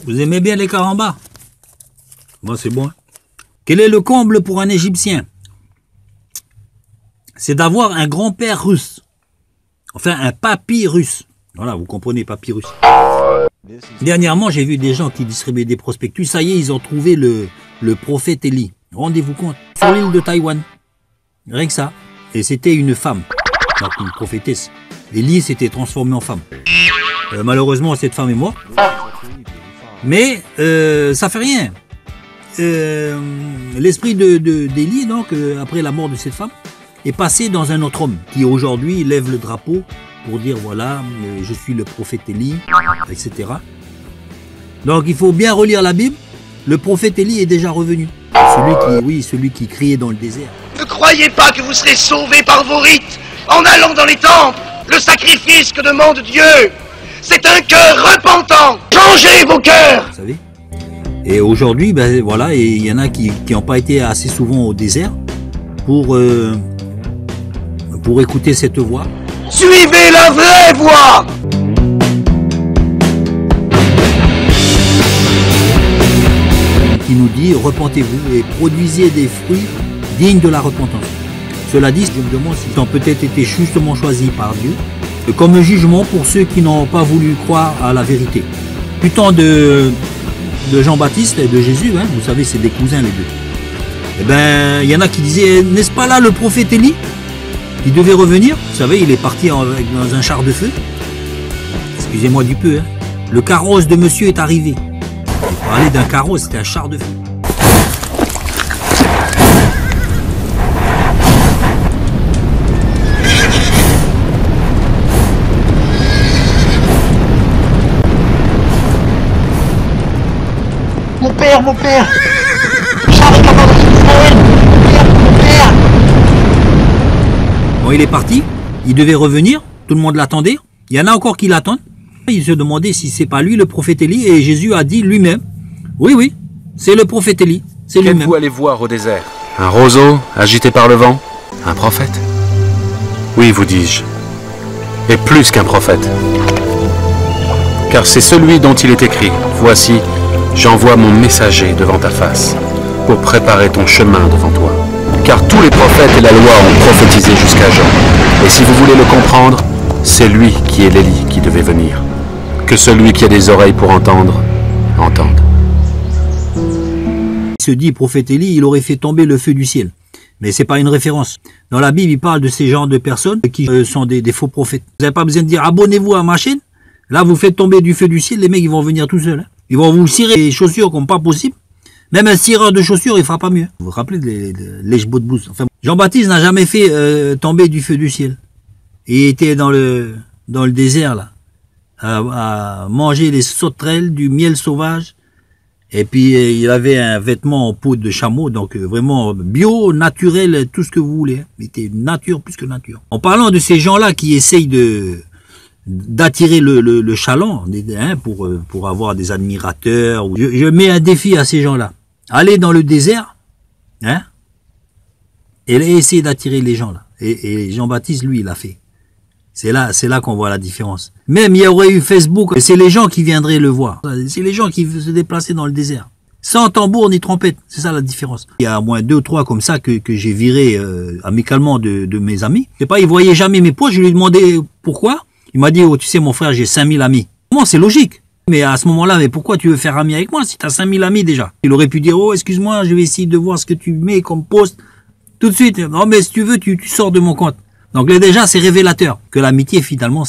Vous aimez bien les carambars? Bon, c'est bon. Quel est le comble pour un Égyptien? C'est d'avoir un grand-père russe. Enfin, un papyrus. Voilà, vous comprenez, papyrus. Dernièrement, j'ai vu des gens qui distribuaient des prospectus. Ça y est, ils ont trouvé le prophète Élie. Rendez-vous compte. Sur l'île de Taïwan. Rien que ça. Et c'était une femme. Donc, une prophétesse. Élie s'était transformée en femme. Malheureusement, cette femme est morte. Mais, ça fait rien. L'esprit d'Élie, donc, après la mort de cette femme, est passé dans un autre homme qui aujourd'hui lève le drapeau pour dire voilà, je suis le prophète Élie, etc. Donc il faut bien relire la Bible. Le prophète Élie est déjà revenu. Celui qui criait dans le désert. Ne croyez pas que vous serez sauvés par vos rites en allant dans les temples. Le sacrifice que demande Dieu, c'est un cœur repentant. Changez vos cœurs. Vous savez. Et aujourd'hui, ben voilà, et il y en a qui n'ont pas été assez souvent au désert pour écouter cette voix. Suivez la vraie voie. Qui nous dit repentez-vous et produisez des fruits dignes de la repentance. Cela dit, je me demande s'ils ont peut-être été justement choisis par Dieu comme un jugement pour ceux qui n'ont pas voulu croire à la vérité. Du temps de Jean-Baptiste et de Jésus, hein, vous savez, c'est des cousins les deux. Eh ben, il y en a qui disaient, n'est-ce pas là le prophète Élie qui devait revenir? Vous savez, il est parti dans un char de feu. Excusez-moi du peu, hein. Le carrosse de monsieur est arrivé. On parlait d'un carrosse, c'était un char de feu. Mon père Charles Cameron d'Israël, mon père. Bon, il est parti, il devait revenir, tout le monde l'attendait. Il y en a encore qui l'attendent. Ils se demandaient si c'est pas lui le prophète Élie, et Jésus a dit lui-même, oui, c'est le prophète Élie, c'est lui-même. Qu'êtes-vous allé voir au désert? Un roseau agité par le vent? Un prophète? Oui, vous dis-je, et plus qu'un prophète. Car c'est celui dont il est écrit, voici, j'envoie mon messager devant ta face, pour préparer ton chemin devant toi. Car tous les prophètes et la loi ont prophétisé jusqu'à Jean. Et si vous voulez le comprendre, c'est lui qui est l'Élie qui devait venir. Que celui qui a des oreilles pour entendre, entende. Il se dit, prophète Élie, il aurait fait tomber le feu du ciel. Mais c'est pas une référence. Dans la Bible, il parle de ces genres de personnes qui sont des faux prophètes. Vous n'avez pas besoin de dire, abonnez-vous à ma chaîne. Là, vous faites tomber du feu du ciel, les mecs, ils vont venir tout seuls. Hein. Ils vont vous cirer les chaussures comme pas possible. Même un cireur de chaussures, il fera pas mieux. Vous vous rappelez de l'Eshbot-Bous. Enfin, Jean-Baptiste n'a jamais fait tomber du feu du ciel. Il était dans le désert, là, à manger les sauterelles, du miel sauvage. Et puis, il avait un vêtement en peau de chameau, donc vraiment bio, naturel, tout ce que vous voulez. Hein. Il était nature plus que nature. En parlant de ces gens-là qui essayent d'attirer le chaland, hein, pour avoir des admirateurs. Je mets un défi à ces gens-là. Allez dans le désert, hein, et essayez d'attirer les gens là. Et Jean-Baptiste, lui, il l'a fait. C'est là qu'on voit la différence. Même il y aurait eu Facebook, c'est les gens qui viendraient le voir. C'est les gens qui se déplacer dans le désert. Sans tambour ni trompette, c'est ça la différence. Il y a au moins 2 ou 3 comme ça que j'ai viré amicalement de mes amis. Je sais pas, ils voyaient jamais mes posts, je lui ai demandé pourquoi. Il m'a dit, oh, tu sais, mon frère, j'ai 5000 amis. Moi, c'est logique. Mais à ce moment-là, mais pourquoi tu veux faire ami avec moi si tu as 5000 amis déjà? Il aurait pu dire, oh, excuse-moi, je vais essayer de voir ce que tu mets comme post. Tout de suite. Non, mais si tu veux, tu sors de mon compte. Donc là, déjà, c'est révélateur que l'amitié, finalement,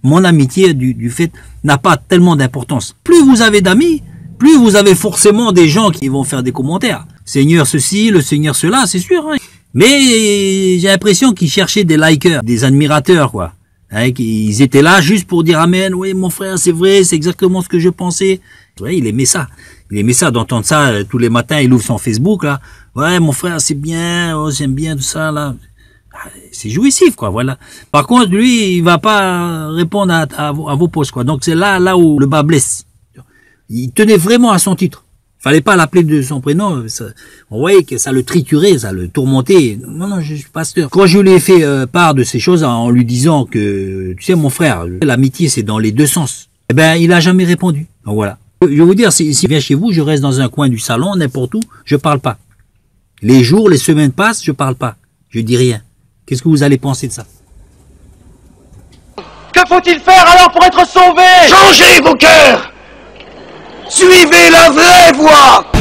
mon amitié, du fait, n'a pas tellement d'importance. Plus vous avez d'amis, plus vous avez forcément des gens qui vont faire des commentaires. Seigneur ceci, le Seigneur cela, c'est sûr. Hein. Mais j'ai l'impression qu'ils cherchaient des likers, des admirateurs, quoi. Hein, ils étaient là juste pour dire amen, oui mon frère c'est vrai, c'est exactement ce que je pensais. Ouais, il aimait ça d'entendre ça tous les matins. Il ouvre son Facebook là, ouais mon frère c'est bien, oh, j'aime bien tout ça là. C'est jouissif quoi, voilà. Par contre lui il va pas répondre à vos posts quoi. Donc c'est là où le bas blesse. Il tenait vraiment à son titre. Fallait pas l'appeler de son prénom. On voyait que ça le triturait, ça le tourmentait. Non, je suis pasteur. Quand je lui ai fait part de ces choses en lui disant que, tu sais, mon frère, l'amitié, c'est dans les deux sens. Eh ben, il a jamais répondu. Donc voilà. Je vais vous dire, si je viens chez vous, je reste dans un coin du salon, n'importe où, je parle pas. Les jours, les semaines passent, je parle pas. Je dis rien. Qu'est-ce que vous allez penser de ça? Que faut-il faire alors pour être sauvé? Changez vos cœurs! Suivez la vraie voie!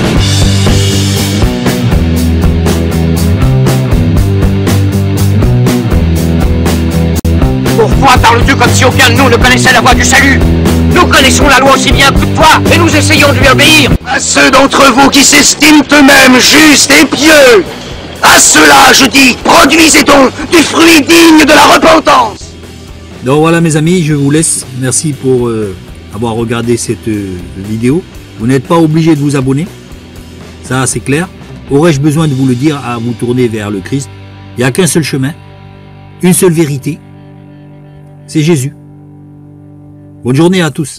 Pourquoi parles-tu comme si aucun de nous ne connaissait la voie du salut? Nous connaissons la loi aussi bien que toi, et nous essayons de lui obéir. À ceux d'entre vous qui s'estiment eux-mêmes justes et pieux, à ceux-là, je dis, produisez donc du fruit digne de la repentance. Donc voilà mes amis, je vous laisse. Merci pour avoir regardé cette vidéo. Vous n'êtes pas obligé de vous abonner. Ça c'est clair. Aurais-je besoin de vous le dire à vous tourner vers le Christ? Il n'y a qu'un seul chemin, une seule vérité. C'est Jésus. Bonne journée à tous.